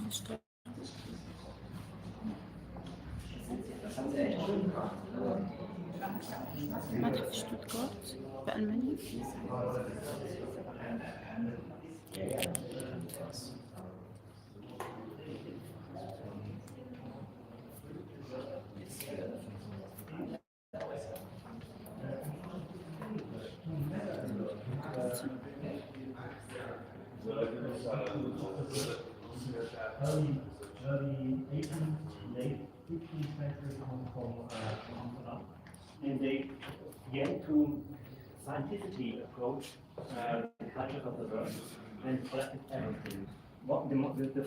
متحف شتوتجارد في ألمانيا. early 18th, late 15th century come from Amsterdam, and they began to scientifically approach the culture of the world and collected everything. The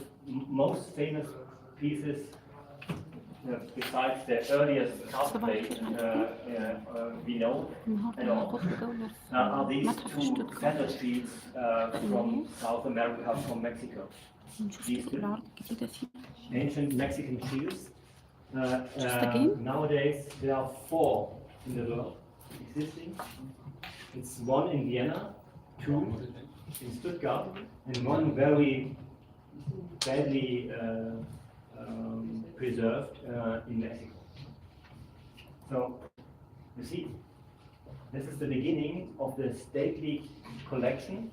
most famous pieces, besides the earliest calculate we know, are these two battlefields from South America, from Mexico. These ancient Mexican shields. Nowadays there are 4 in the world existing. It's 1 in Vienna, 2 in Stuttgart, and 1 very badly preserved in Mexico. So you see, this is the beginning of the stately collection.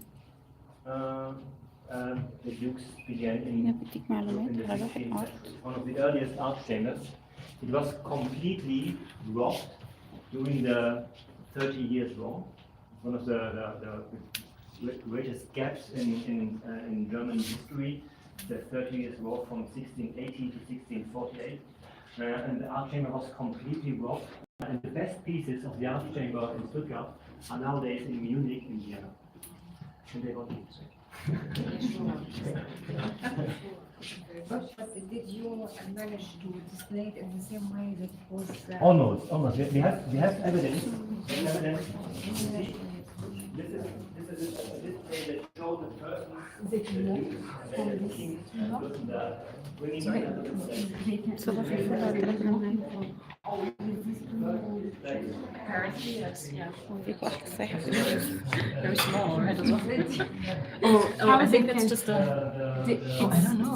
The dukes began in the 16th. One of the earliest art chambers. It was completely robbed during the 30 Years' War. One of the greatest gaps in German history, the 30 Years' War from 1680 to 1648. And the art chamber was completely robbed. And the best pieces of the art chamber in Stuttgart are nowadays in Munich and Vienna. And they got it. But did you manage to display it in the same way that it was? Almost. We have evidence. This is a display that shows the person, the king, bringing back Very small, right? Oh, I think that's just a. I don't know.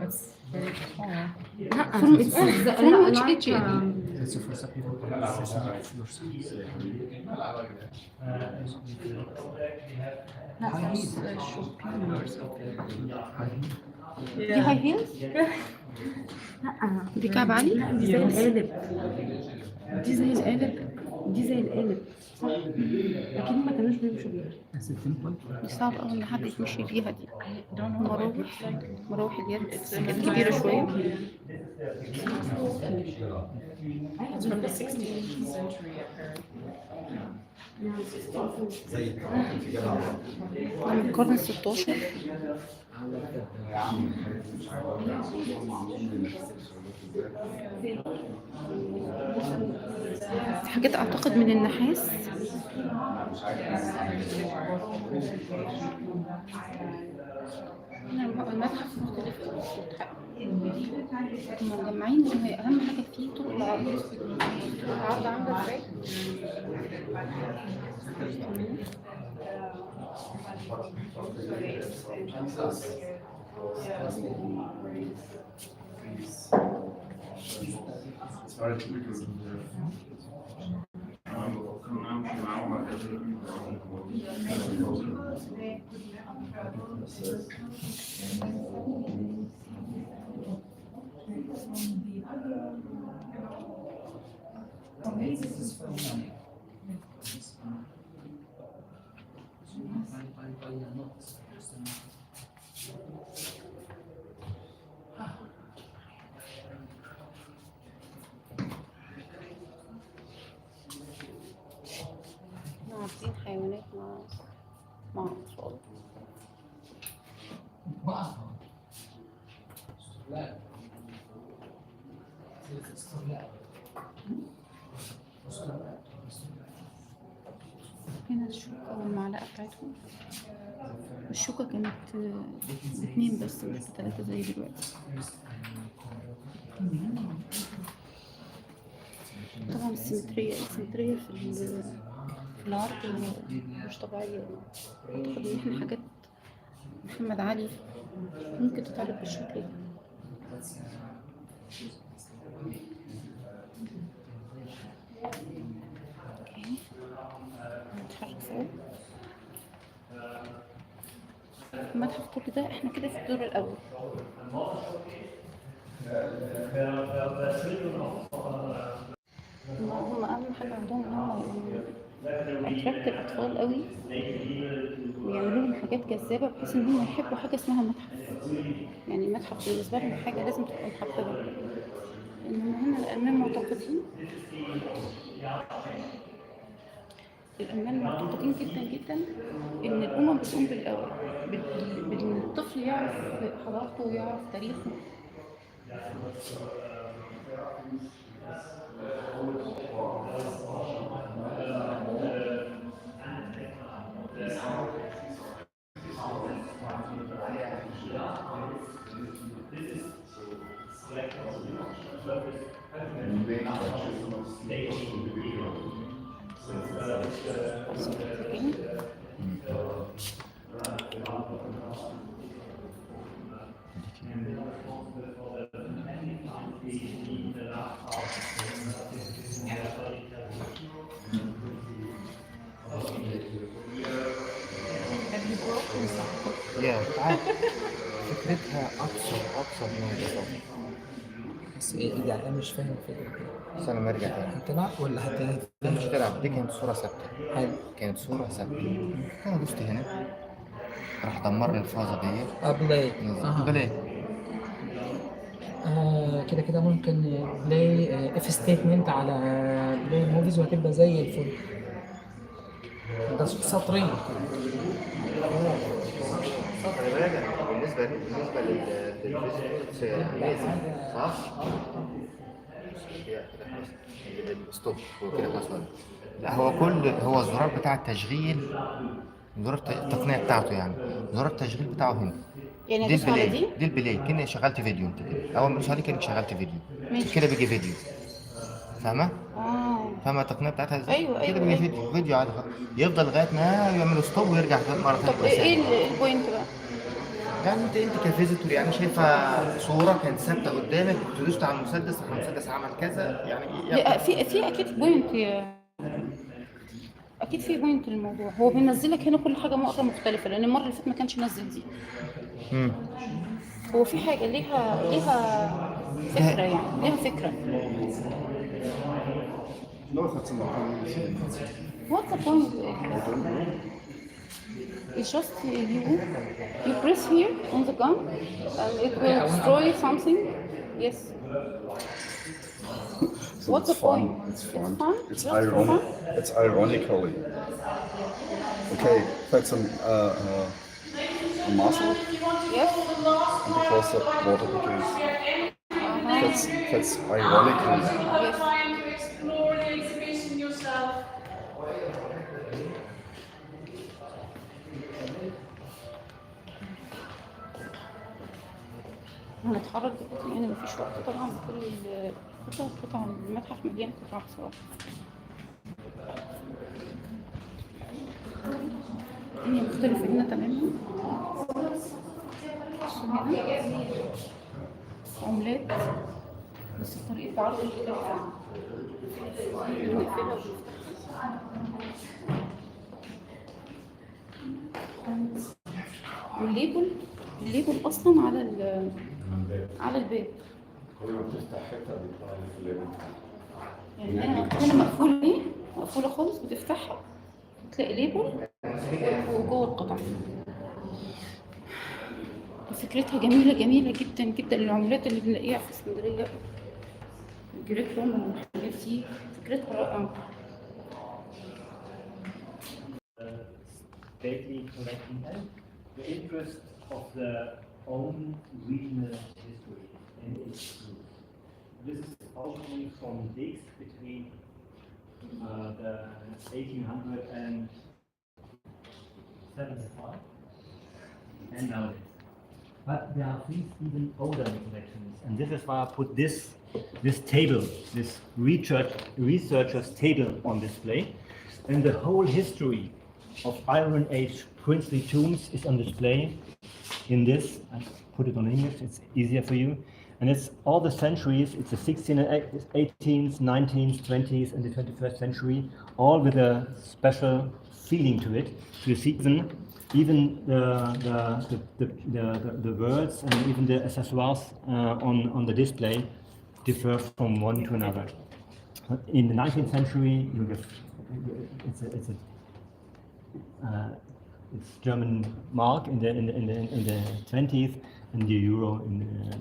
It's very small. From which age? دي هاي هيلز؟ دي كعب عالي؟ لا دي زي القالب. دي زي القالب. دي زي القالب. صح؟ لكن ما كانوش بيمشوا بيها. دي صعب أوي إن حد يمشي فيها دي. مراوح اليد كانت كبيرة شوية. It's from the 16th century apparently. من القرن الستاشر. حاجات أعتقد من النحاس. المتحف مختلف. هم مجمعين إن هي أهم حاجة فيه طرق العرض. العرض عاملة إزاي؟ عارضين حيوانات مع أطفال. هنا الشوكة والمعلقة بتاعتهم. الشوكة كانت ب2 بس مش ب3 زي دلوقتي. طبعا السيمترية في العرض مش طبيعية. أعتقد إن إحنا حاجات محمد علي، ممكن تتعرض بالشكل ده. نتحرك فوق المتحف. كل ده احنا كده في الدور الاول. هم اهم حاجه عندهم ان هم اتراكت الاطفال قوي ويعملوا لهم حاجات جذابه بحيث ان هم يحبوا حاجه اسمها متحف. يعني المتحف بالنسبه لهم حاجه لازم تبقى محببه، انما هنا الالمان معتقدين جدا جدا ان الامم بتقوم بالاول بان الطفل يعرف حضارته ويعرف تاريخه. فكرتها أبسط من التصور. بس ايه يعني انا مش فاهم الفكره. بس أنا مرجع تاني. هتلعب ولا لا مش تلعب، دي كانت صورة ثابتة. حلو. كانت صورة ثابتة. أنا دوست هنا راح دمرني الفازة ديت. بلاي. بلاي. كده كده ممكن بلاي اف ستيتمنت على بلاي موفيز وهتبقى زي الفل. ده سطرين. خلي بالك بالنسبة للفيس لازم صح؟ ستوب هو كده خلاص. لا هو الزرار بتاع التشغيل، زرار التقنية بتاعته يعني زرار التشغيل بتاعه هنا. يعني دي ادوس على البلاي، دي. دي البلاي كأني شغلت فيديو. انت كده اول ما تدوس عليه كأنك شغلت فيديو. ماشي. كده بيجي فيديو. فاهمة؟ فاهمه التقنية بتاعتها ازاي؟ ايوه كده بيجي فيديو عادي خالص. يفضل لغاية ما يعملوا ستوب ويرجع مرة ثانية. طب ايه البوينت بقى؟ يعني انت كفيزيتور يعني شايفه صوره كانت ثابته قدامك، دوست على المسدس راح المسدس عمل كذا يعني في اكيد بوينت، اكيد في بوينت للموضوع. هو بينزلك هنا كل حاجه مره مختلفه، لان المره اللي فاتت ما كانش نزل دي. هو في حاجه ليها فكره، يعني ليها فكره. What's the point? It's just you press here on the gun and it will destroy something. Yes. So What's the point? It's fun. It's It's just for ironic. fun? It's ironically. Okay, that's a muscle Yes. and the close-up water because that's ironically. Yes. Explore the exhibition yourself. هنتحرك دلوقتي يعني مفيش وقت طبعا. كل قطع المتحف مليان قطع بصراحة. الدنيا مختلفة هنا تماما. هنا عملات بس بطريقة عرض مختلفة. بنقفلها ونفتحها. والليبل أصلا على الباب. يعني هنا مقفولة خالص، بتفتحها تلاقي ليبل وجوه القطع. فكرتها جميلة جدا جدا. العملات اللي بنلاقيها في اسكندرية الجريت رومان والحاجات دي فكرتها رائعة. Stately collecting and the interest of their own regional history and its roots. This is originally from digs between the 1875 and nowadays. But there are things even older collections, and this is why I put this table, this researchers table on display, and the whole history of Iron Age princely tombs is on display in this. I put it on English, it's easier for you. And it's all the centuries, it's the 16th, 18th, 19th, 20th, and the 21st century, all with a special feeling to it. So you see even the words and even the accessoires on the display differ from one to another. In the 19th century, you have, it's German mark in the 20th, and the euro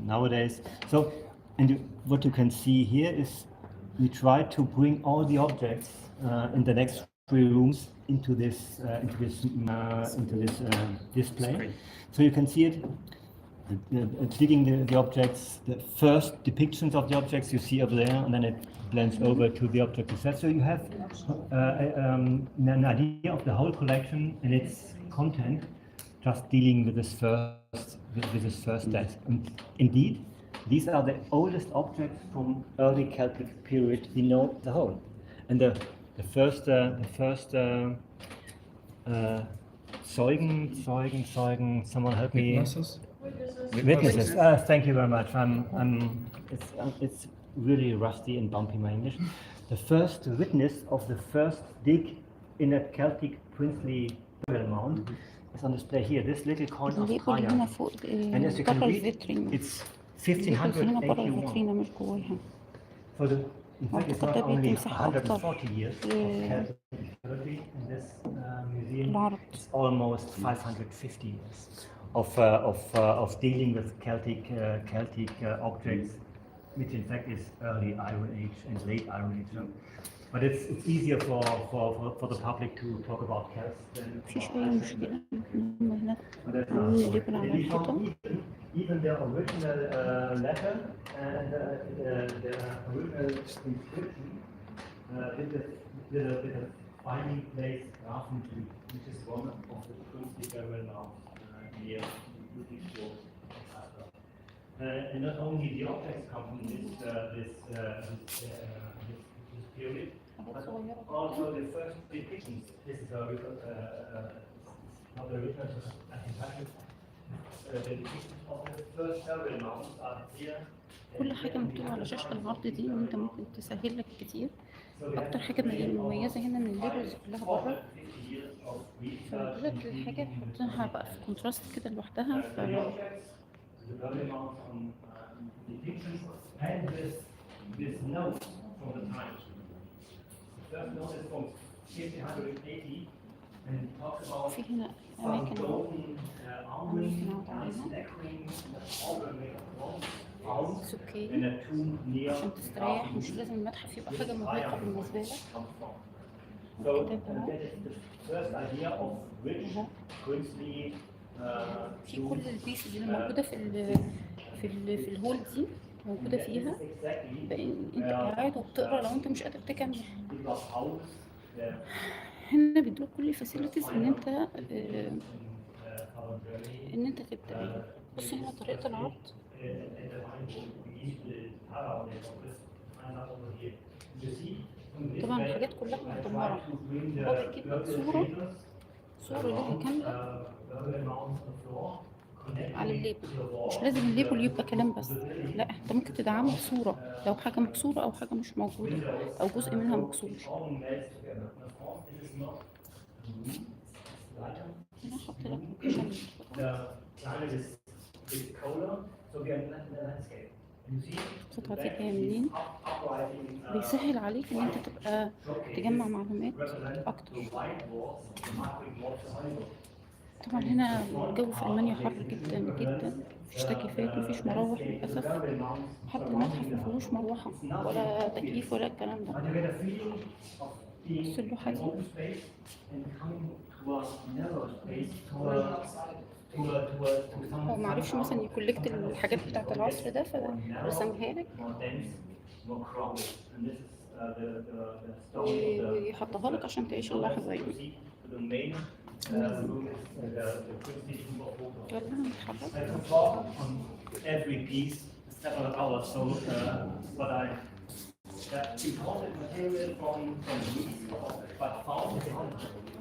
nowadays. So, and what you can see here is we try to bring all the objects in the next 3 rooms into this display. So you can see it. Digging the objects, the first depictions of the objects you see up there, and then it blends over to the object itself. So you have an idea of the whole collection and its content, just dealing with this first text. And indeed, these are the oldest objects from early Celtic period we know the whole. And the first Zeugen, someone help me. Witnesses. Thank you very much. It's really rusty and bumpy, my English. The first witness of the first dig in a Celtic princely burial mound is on display here. This little coin of الليبل اللي هنا Kaya. فوق And as you can بره read, الفيترين. it's الليبل هنا بره 1581. الفيترينا مش جواها. So in fact, it's not أعتقد ده only بيدي مساحة أكتر 140 years of Celtic archaeology in this museum. العرض. It's almost 550 years of dealing with Celtic objects, which in fact is early Iron Age and late Iron Age. But it's easier for the public to talk about Celts than مفيش أي مشكلة إن هم هناك but that's عاملين not. الليبل على And we الحيطة. found even the original letter and the original inscription with a finding place Grafen, which is one of the princely burial mounds near Ludwigsburg. And not only the objects come from this period, but also the first depictions. This is not the original, I can touch it. The depictions of the first burial mounds are here. كل حاجة مكتوبة على شاشة العرض دي وانت ممكن تسهل لك كتير. أكتر حاجة مميزة هنا إن الليبلز كلها بره. فدولت الحاجة تحطها بقى في كونتراست كده لوحدها. The burial mounds on depictions and this note from the time. The first note is from 1580 and it talks about في هنا some أماكن golden armament, neck ring, organ made of bronze, found in سكية a tomb near عشان تستريح. مش لازم المتحف يبقى حاجة مرهقة بالنسبة لك. So that is the first idea of rich, princely. في كل البيسز اللي موجودة في الهول دي موجودة فيها. بإن انت قاعد وبتقرا لو انت مش قادر تكمل. هنا بيدوك كل الفاسيلتيز ان انت تبدا. بص هنا طريقة العرض. طبعا الحاجات كلها مدمرة. هو بيجيب لك صورة لها كاملة على الليبل. مش لازم الليبل يبقى كلام بس، لا انت ممكن تدعمه بصورة لو حاجة مكسورة او حاجة مش موجودة او جزء منها مكسور. هنا حط لك القطعة دي جاية منين. بيسهل عليك ان انت تبقى تجمع معلومات اكتر. طبعا هنا الجو في المانيا حر جدا جدا، مفيش تكييفات مفيش مراوح للاسف. حتى المتحف مفيهوش مروحه ولا تكييف ولا الكلام ده. بص اللوحه دي هو معرفش مثلا يكولكت الحاجات بتاعت العصر ده فرسمها لك ويحطها لك عشان تعيش اللحظه يعني. يلا نتحرك. Every piece several hours, so but I imported material from Greece, but found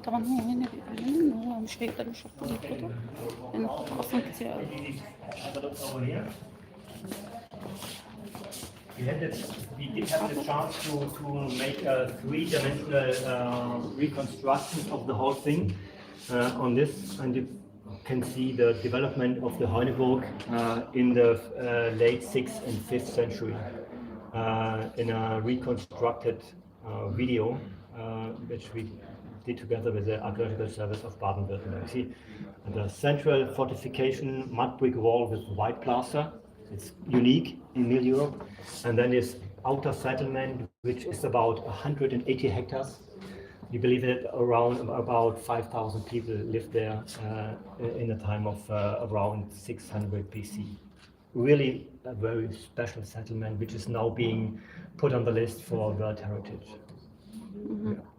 طبعا هو هنا بيبقى فعلا ان هو مش هيقدر يشرح كل الكتب لان الكتب اصلا كتير قوي. We did have the chance to make a three-dimensional reconstruction of the whole thing on this, and you can see the development of the Heuneburg in the late 6th and 5th century in a reconstructed video which we did together with the Archaeological Service of Baden-Württemberg. See the central fortification mud brick wall with white plaster. It's unique in Middle Europe. And then this outer settlement, which is about 180 hectares. We believe that around about 5,000 people lived there in the time of around 600 BC. Really a very special settlement, which is now being put on the list for World Heritage.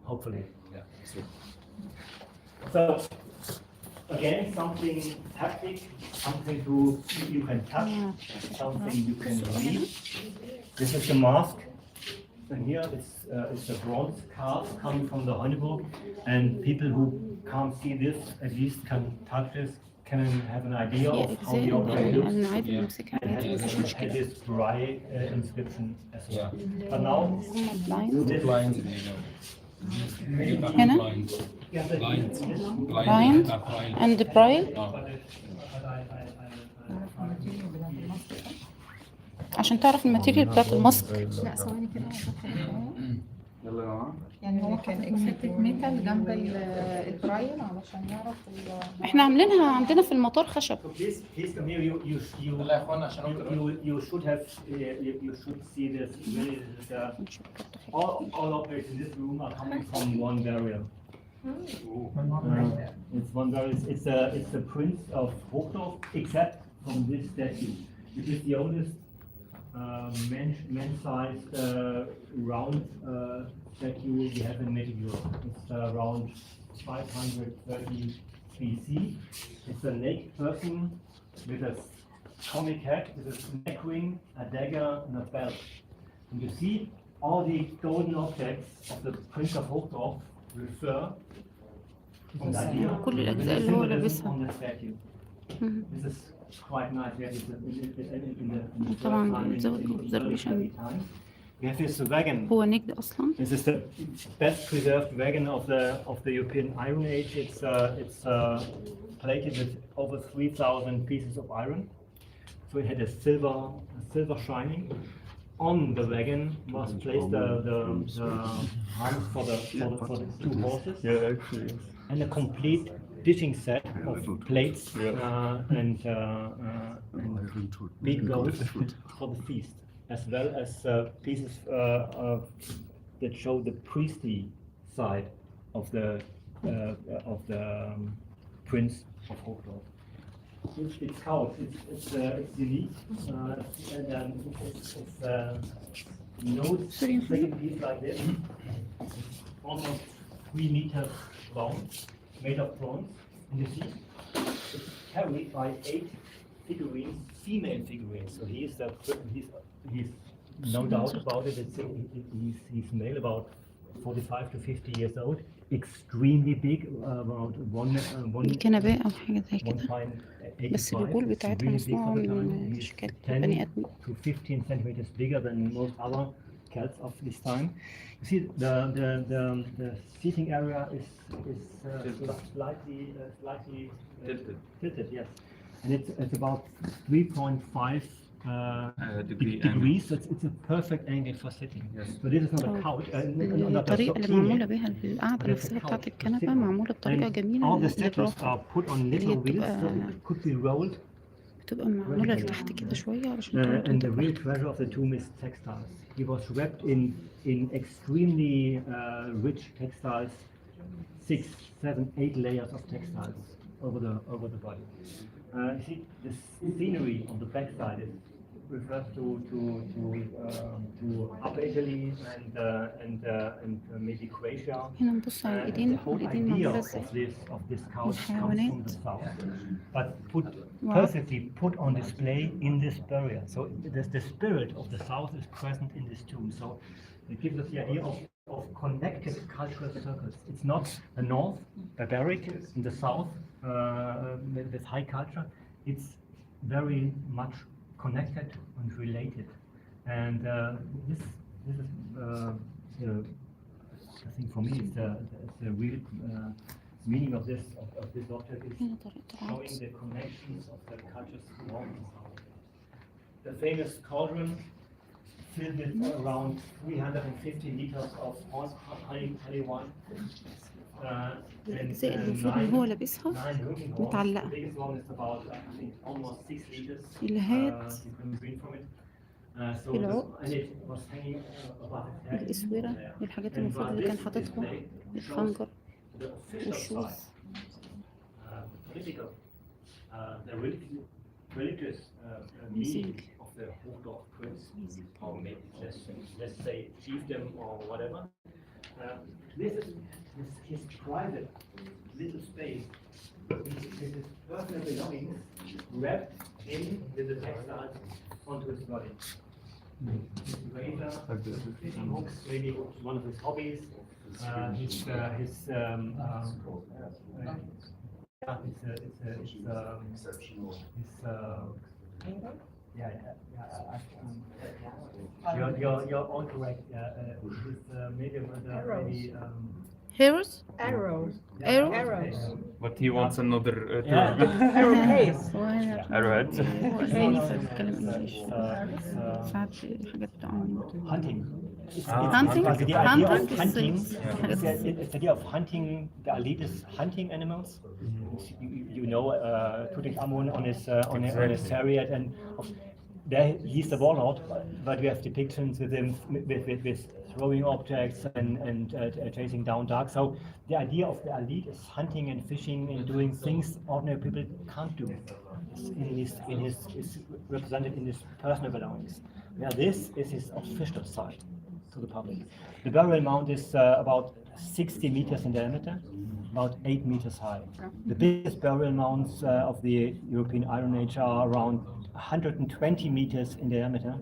Hopefully. So again, something haptic, something you can touch, something you can read. This is the mask, and here it's a bronze cast coming from the Heuneburg, and people who can't see this at least can touch this, can have an idea في of how the اجزاء object looks. انا عادي بمسكها And عادي مفيش had مشكله. this dry inscription as well. But now هما بلايند this Blind. هنا Blind. Blind. بلايند اند برايل عشان تعرف الماتيريال بتاعت الماسك. لا ثواني كده هدخل يلا يا جماعه. يعني هو كان اكسبتد ميتال جنب البرايل علشان يعرف احنا عاملينها عندنا في المطار خشب. So please come here. You should have you should see this. Really, this is, all objects in this room are coming from one burial. It's one burial. It's the Prince of Hochdorf, except from this statue. It is the oldest man-sized round statue we have in Middle Europe. It's around 530 BC. It's a naked person with a comic hat, with a neck ring, a dagger, and a belt. And you see all the golden objects of the Prince of Hochdorf refer from the idea of كل the الأجزاء اللي هو symbolism لابسها. on the statue. This is quite nice. Yeah, in the طبعاً first time in بتزود early observation. times. We have this wagon. هو نجد اصلا. This is the best preserved wagon of the European Iron Age. It's plated with over 3,000 pieces of iron. So it had a silver shining. On the wagon was placed the harness for the two horses. Yeah, actually. And a complete dishing set of plates and big bowls for the feast, as well as pieces that show the priestly side of the Prince of Hochdorf. It's carved. It's unique, and it's no second piece like this. Almost 3 meters long, made of bronze. And you see, it's carried by 8 figurines, female figurines. So he's no doubt about it. He's male, about 45 to 50 years old. Extremely big, about الكنباء او حاجه زي كده. 1.85. بس الرجول بتاعتها Really big مصنوعه for the time. من He's اشكال 10 بني ادم. to 15 centimeters bigger than most other Celts of this time. You see, the seating area is slightly tilted, yes, and it's about 3.5 degrees. So it's a perfect angle for sitting. So this is not a couch. Not a الطريقه اللي معموله بيها القعده نفسها بتاعت الكنبه معموله بطريقه جميله all the statues للراحه. are put on little wheels, so it could be rolled. بتبقى معموله لتحت كده شويه علشان And the تبقى real treasure of the tomb is textiles. He was wrapped in extremely rich textiles, 6, 7, 8 layers of textiles over the body. You see, the scenery on the backside refers to Upper Italy and maybe Croatia. هنا نبص على The الايدين whole الايدين idea معموله of ازاي. this couch comes from والحيوانات. the south, but Wow. perfectly put on display in this burial. So the spirit of the south is present in this tomb. So it gives us the idea of of connected cultural circles. It's not the north, barbaric, in the south, with high culture. It's very much connected and related. And this is, I think for me, it's the real meaning of this object is showing the connections of the cultures north and south. The famous cauldron filled with around 350 liters of honey wine. الأجزاء اللي المفروض إن هو لابسها متعلقة. الهات، العقد، الأسورة، والحاجات المفروض اللي كان حاططها، الخنجر والشوز. meaning of the Hochdorf prince, or maybe let's say chiefdom or whatever. This is his private little space. His personal belongings wrapped in with the textiles onto his body. Fishing hooks, maybe one of his hobbies. You're all correct. His medium maybe. Heroes? Arrows. Arrows. But he wants another Arrow case. arrowhead. هو ألماني فبيتكلم إنجليزي. ساعات الحاجات بتاعهم. Hunting. Hunting? The idea of Hunting? hunting. It's the idea of hunting. The elite is hunting animals. You know, Tutankhamun on his chariot, and there he's the warlord. But we have depictions with him with throwing objects and chasing down dark. So the idea of the elite is hunting and fishing and doing things ordinary people can't do. Is represented in his personal belongings. Yeah, this is his official side to the public. The burial mound is about 60 meters in diameter, about 8 meters high. The biggest burial mounds of the European Iron Age are around 120 meters in diameter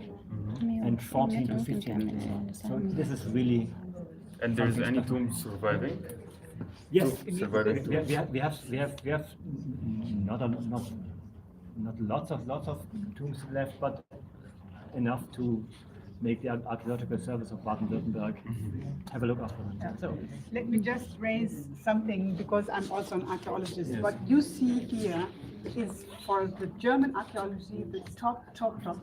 and 14 to 15 meters. So this is really. And there's any tomb surviving? Yes, Surviving tombs? we have not lots of tombs left, but enough to make the archaeological service of Baden-Württemberg have a look after them. So let me just raise something because I'm also an archaeologist. Yes. What you see here is for the German archaeology, the top.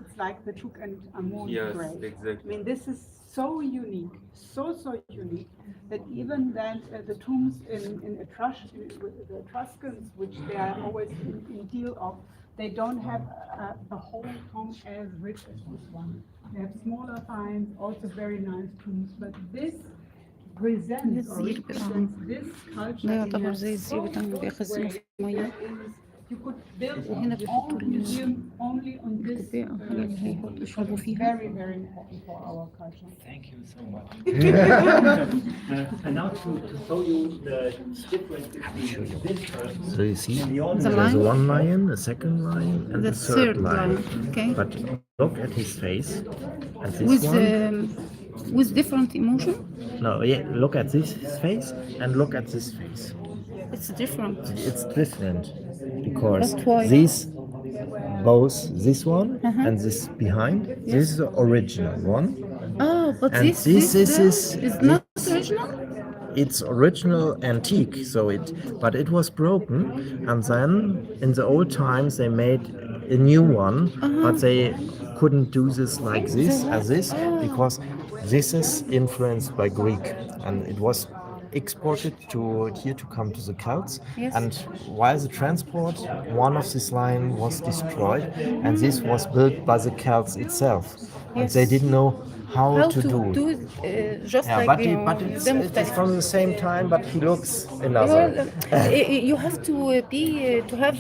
It's like the Tutanchamun grave. Exactly. I mean, this is so unique, so unique that even that the tombs in the Etruscans, which they are always in deal of, they don't have a whole tomb as rich as this one. They have smaller finds, also very nice tombs, but this presents or represents this culture. ده يعتبر زي الزي بتاعهم بيخزنوا في المية. You could build وهنا your بيحطوا own museum only on this. الكوباية أو حاجة اللي هيحطوا يشربوا فيها. Very important for our culture. Thank you so much. And now to show you the difference between this person So you see, and the The ordinary. there's lion? one lion, a second lion, and The the third lion. Okay. But look at his face. And this With different emotion. No, yeah, look at this face and look at this face. It's different. It's different because That's why. both this one and this behind, this is the original one. Oh, but And this is not original? It's original antique, but it was broken, and then in the old times they made a new one, but they couldn't do this like this as this because this is influenced by Greek, and it was exported to here to come to the Celts. Yes. And while the transport, one of this line was destroyed, and this was built by the Celts itself, and Yes. they didn't know how to do it. Just Yeah, like but it's from the same time, but he looks another. You have to to have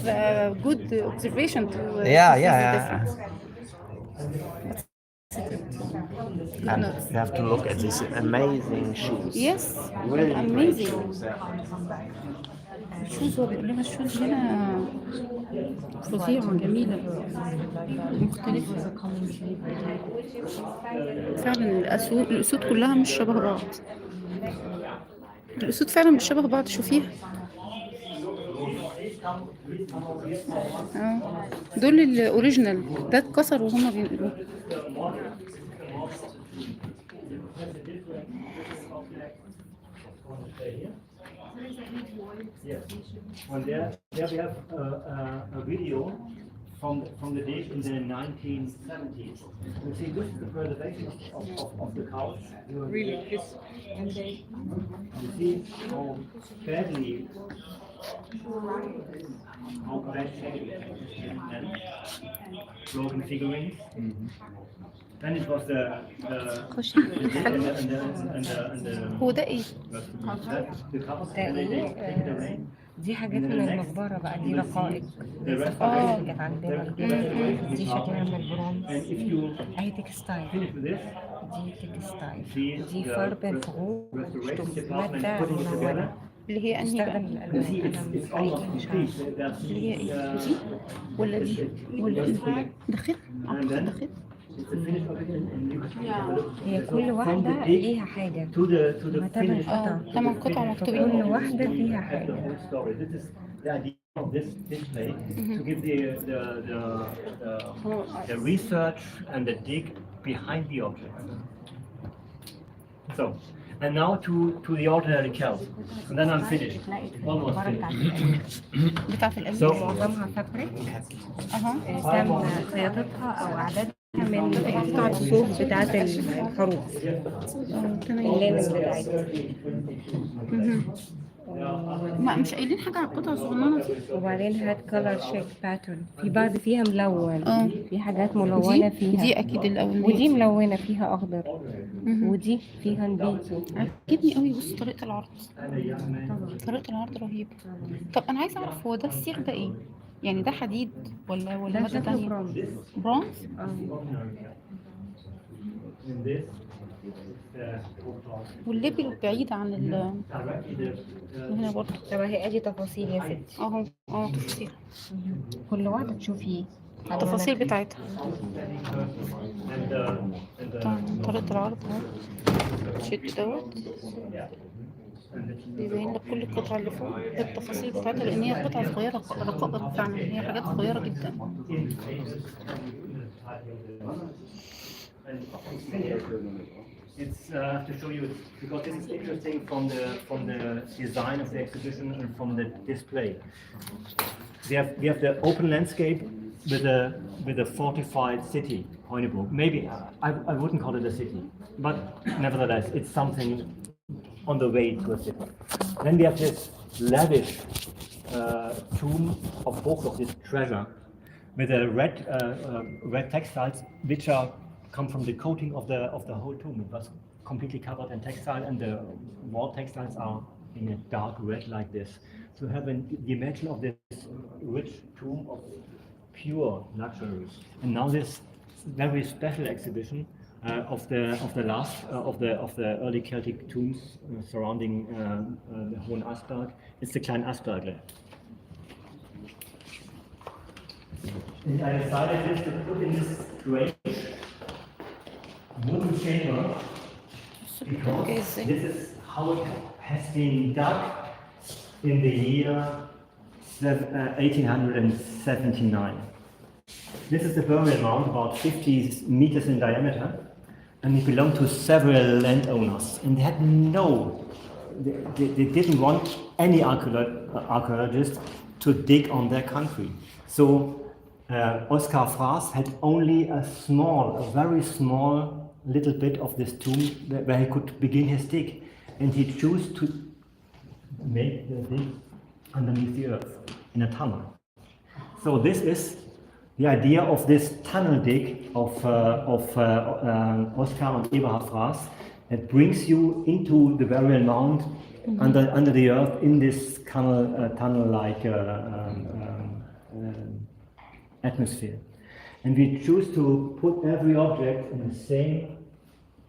good observation to Yeah, see yeah, the yeah. difference. And you have to look at these amazing shoes. Yes, Really amazing. great shoes, yeah. الشوز هو بيقول لنا الشوز هنا فظيعة جميلة مختلفة. فعلا الأسود كلها مش شبه بعض. الاسود فعلا مش شبه بعض، شوفيها. دول الاوريجينال، ده اتكسر وهما بينقلوه. Yes. And there we have a video from the date in the 1970s. You see, this is the preservation of the couch. Really, this. You see how badly, how bad shape and broken figurines. Then it was the هو ده ايه؟ the covers ده and they ايه؟ take it away. دي حاجات من المقبرة بقى، دي رقائق الصفحات اللي كانت عندنا. دي شكلها من البرونز. اهي تكستايل، Finish with this. دي تكستايل، دي فرب الفروج، مادة ملونة اللي هي انهي بقى؟ تستخدم للألوان. أنا حقيقي مش عارفة اللي هي ايه؟ دي ولا دي ولا دي؟ ده خيط؟ اعتقد ده خيط. هي كل واحدة ليها حاجة، متابع قطع، 8 قطع مكتوبين. كل واحدة فيها حاجة. The idea of this display to give the research and the dig behind the object. So, and now to the ordinary count, and then I'm finished. Almost finished. بتاعت الألوان. So, معظمها فابريك، اها. تم خياطتها أو إعدادها من قطع الصوف بتاعت الخروف، اللينك بتاعتها. ما مش قايلين حاجة على القطعة الصغننة دي. وبعدين هات كلر شيك باترن، في بعض فيها ملون، في حاجات ملونة دي فيها، دي اكيد الاولانية، ودي ملونة فيها أخضر، ودي فيها نبيتي. عجبني قوي. بص طريقة العرض، طريقة العرض رهيبة. طب انا عايزة اعرف هو ده السيخ ده ايه؟ يعني ده حديد ولا ده مادة شكله تانية؟ برونز. برونز؟ in this, والليبل بعيد عن هنا برضه. طب هي ادي تفاصيل يا ستي، اهو تفاصيل، كل واحدة تشوفي التفاصيل بتاعتها. طبعا طريقة العرض اهو، شد دوت بيبين لك كل القطعة اللي فوق بالتفاصيل بتاعتها، لأن هي قطعة صغيرة رقائق فعلا، هي حاجات صغيرة جدا. It's to show you because this is interesting from the design of the exhibition and from the display. We have the open landscape with a fortified city, Hoineburg. Maybe I wouldn't call it a city, but nevertheless it's something on the way to a city. Then we have this lavish tomb of both of this treasure with a red textiles which come from the coating of the whole tomb. It was completely covered in textile, and the wall textiles are in a dark red like this. So have the image of this rich tomb of pure luxury. And now this very special exhibition of the early Celtic tombs surrounding the Hohen Asperg. It's the Klein Asperger. And I decided this to put in this strange wooden chamber because this is how it has been dug in the year 1879. This is the burial mound, about 50 meters in diameter, and it belonged to several landowners. And they had they didn't want any archaeologist to dig on their country. So Oskar Fraß had only a very small little bit of this tomb where he could begin his dig, and he chose to make the dig underneath the earth in a tunnel. So this is the idea of this tunnel dig of Oskar and Eberhard Fraß that brings you into the burial mound under the earth in this tunnel-like atmosphere. And we choose to put every object in the same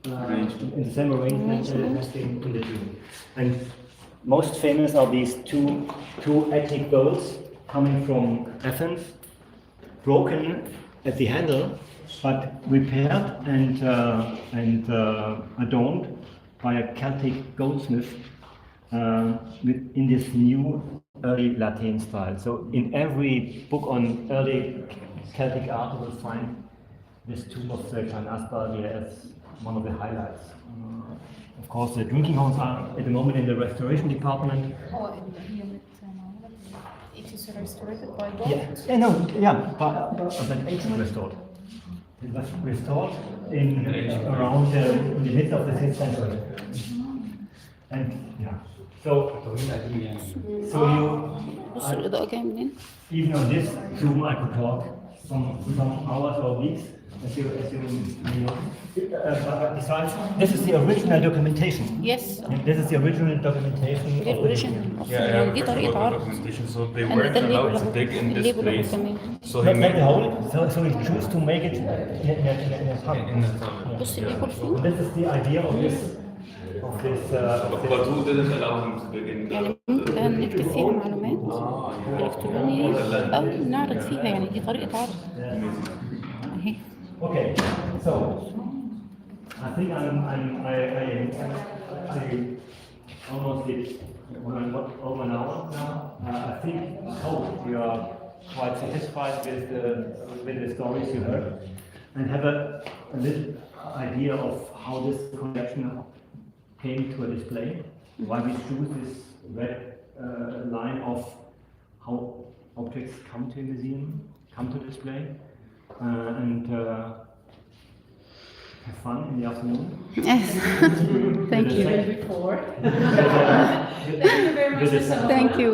arrangement as in the tomb. And most famous are these two ethnic bowls coming from Athens, broken at the handle, but repaired and adorned by a Celtic goldsmith in this new early Latin style. So in every book on early Celtic art, you will find this tomb of the Klein Asperger as one of the highlights. Of course, the drinking horns are at the moment in the restoration department. It is restored by God? But it's restored. It was restored in around in the mid of the 6th century. And yeah, so you بص الإضاءة جاية منين؟ even on this Zoom I could talk some hours or weeks. As you know. But besides, this is the original documentation. Yes. This is the original documentation. دي الأوريجينال. دي طريقة عرض. So they weren't allowed to dig in this place. So he Not made the whole, so he chose to make it in a tunnel. بص الليبل فين؟ This is the idea of this. But who didn't allow him to dig in يعني ممكن نكتب فيها معلومات إلكترونية أو نعرض فيها، يعني دي طريقة عرض. أهي. Okay, so I think I almost did over an hour now. I think I hope you are quite satisfied with the stories you heard and have a little idea of how this collection came to a display. Why we choose this red line of how objects come to a museum, come to display. And have fun in the afternoon. Yes. Thank you. Before. Thank you very much. Thank you.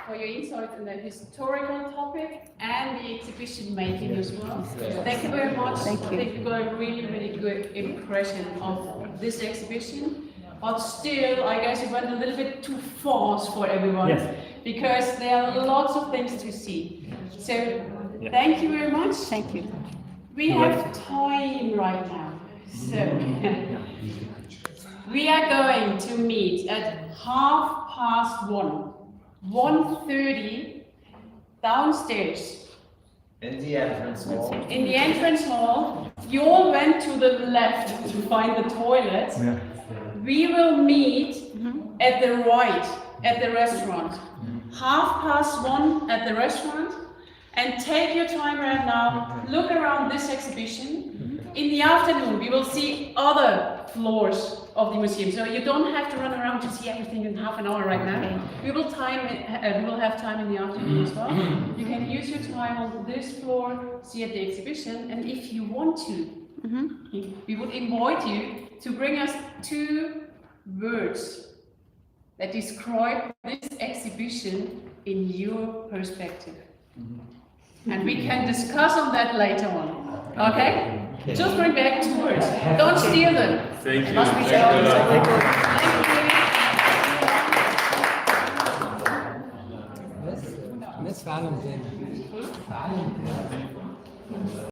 For your insight in the historical topic and the exhibition making as well. Thank you very much. Thank you. I think you got a really, really good impression of this exhibition. But still, I guess it went a little bit too fast for everyone. Yes. Because there are lots of things to see. So, thank you very much. Thank you. We have time right now. So, we are going to meet at 1:30, 1:30 downstairs. In the entrance hall. In the entrance hall, you all went to the left to find the toilet. Yeah. We will meet at the right, at the restaurant. 1:30 at the restaurant, and take your time right now, look around this exhibition. In the afternoon, we will see other floors of the museum, so you don't have to run around to see everything in half an hour right now. We will have time in the afternoon as well. You can use your time on this floor, see at the exhibition, and if you want to, we would invite you to bring us 2 words that describe this exhibition in your perspective. And we can discuss on that later on. Okay? Just bring back 2 words. Don't steal them. Thank you. Must be Thank you. ناس في عالم تاني. في عالم تاني.